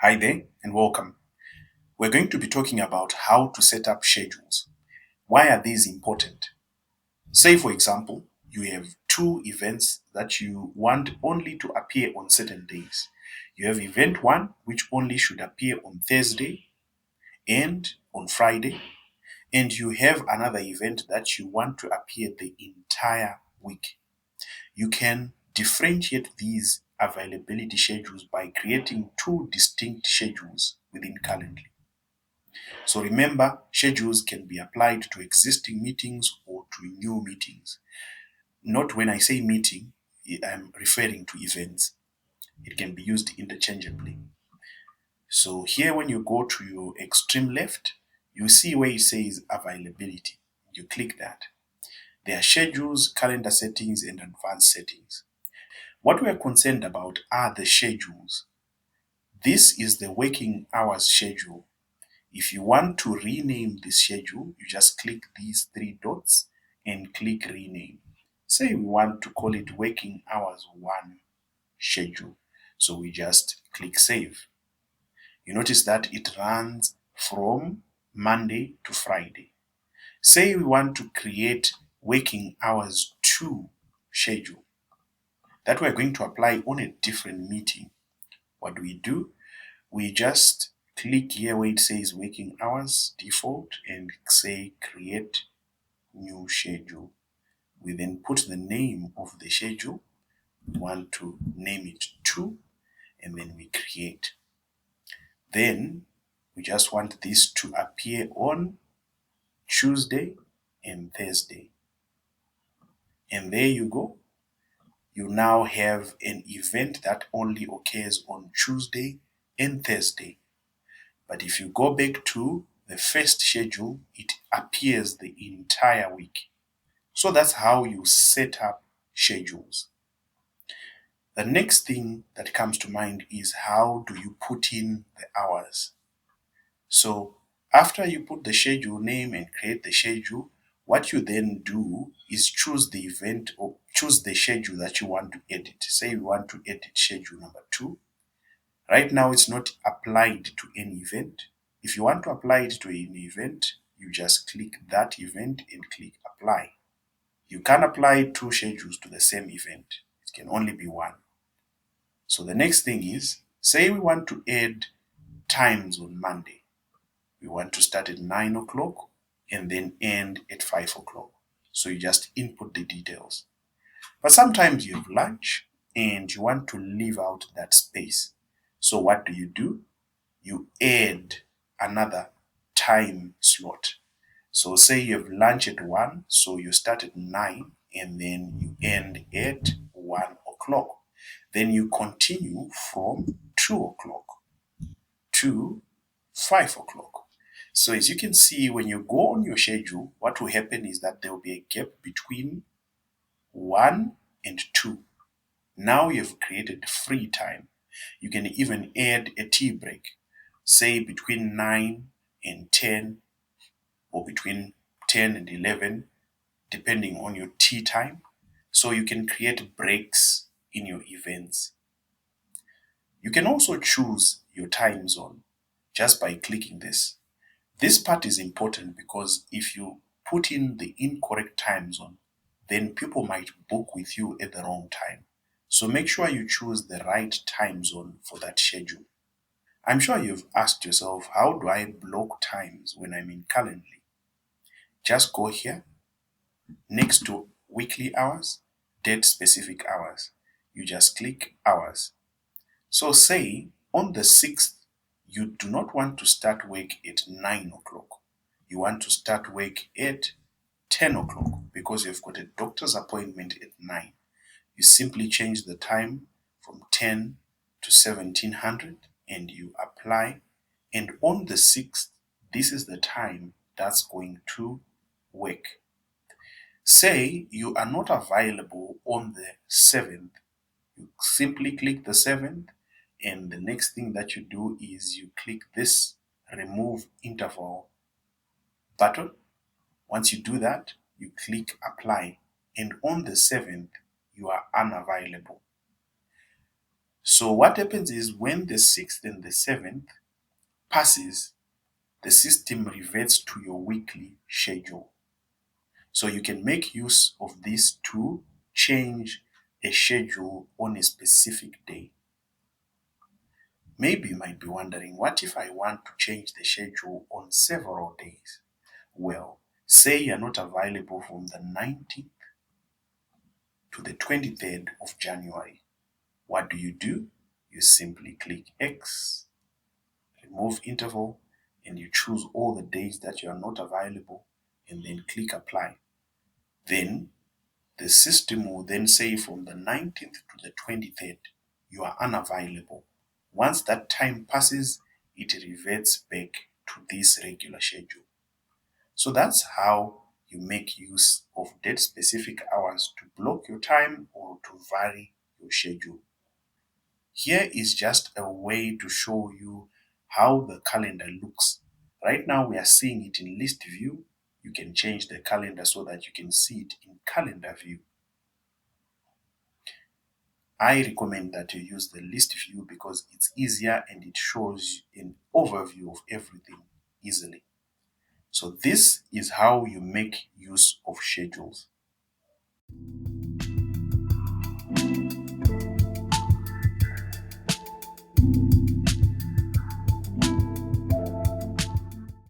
Hi there and welcome. We're going to be talking about how to set up schedules. Why are these important? Say, for example, you have two events that you want only to appear on certain days. You have event one, which only should appear on Thursday and on Friday, and you have another event that you want to appear the entire week. You can differentiate these availability schedules by creating two distinct schedules within Calendly. So remember, schedules can be applied to existing meetings or to new meetings. Not when I say meeting, I'm referring to events. It can be used interchangeably. So here, when you go to your extreme left, you see where it says availability. You click that. There are schedules, calendar settings, and advanced settings. What we are concerned about are the schedules. This is the working hours schedule. If you want to rename this schedule, you just click these three dots and click rename. Say we want to call it working hours 1 schedule. So we just click save. You notice that it runs from Monday to Friday. Say we want to create working hours 2 schedule that we're going to apply on a different meeting. What do? We just click here where it says working hours default and say create new schedule. We then put the name of the schedule. We want to name it 2 and then we create. Then we just want this to appear on Tuesday and Thursday. And there you go. You now have an event that only occurs on Tuesday and Thursday. But if you go back to the first schedule, it appears the entire week. So that's how you set up schedules. The next thing that comes to mind is how do you put in the hours? So after you put the schedule name and create the schedule, what you then do is choose the event or choose the schedule that you want to edit. Say you want to edit schedule number 2. Right now, it's not applied to any event. If you want to apply it to an event, you just click that event and click apply. You can apply 2 schedules to the same event. It can only be one. So the next thing is, say we want to add times on Monday. We want to start at 9 o'clock and then end at 5 o'clock. So you just input the details. But sometimes you have lunch and you want to leave out that space. So what do? You add another time slot. So say you have lunch at 1, so you start at 9 and then you end at 1 o'clock. Then you continue from 2 o'clock to 5 o'clock. So as you can see, when you go on your schedule, what will happen is that there will be a gap between 1 and 2. Now you've created free time. You can even add a tea break, say between 9 and 10 or between 10 and 11, depending on your tea time. So you can create breaks in your events. You can also choose your time zone just by clicking this. This part is important because if you put in the incorrect time zone, then people might book with you at the wrong time. So make sure you choose the right time zone for that schedule. I'm sure you've asked yourself, how do I block times when I'm in Calendly? Just go here, next to weekly hours, date specific hours. You just click hours. So say on the 6th, you do not want to start work at 9 o'clock. You want to start work at 10 o'clock because you've got a doctor's appointment at 9. You simply change the time from 10 to 1700 and you apply. And on the 6th, this is the time that's going to work. Say you are not available on the 7th. You simply click the 7th, and the next thing that you do is you click this remove interval button. Once you do that, you click apply, and on the 7th, you are unavailable. So what happens is when the 6th and the 7th passes, the system reverts to your weekly schedule. So you can make use of this to change a schedule on a specific day. Maybe you might be wondering, what if I want to change the schedule on several days? Well, say you're not available from the 19th to the 23rd of January. What do? You simply click X, remove interval, and you choose all the days that you are not available, and then click apply. Then the system will then say from the 19th to the 23rd, you are unavailable. Once that time passes, it reverts back to this regular schedule. So that's how you make use of date specific hours to block your time or to vary your schedule. Here is just a way to show you how the calendar looks. Right now we are seeing it in list view. You can change the calendar so that you can see it in calendar view. I recommend that you use the list view because it's easier and it shows an overview of everything easily. So this is how you make use of schedules.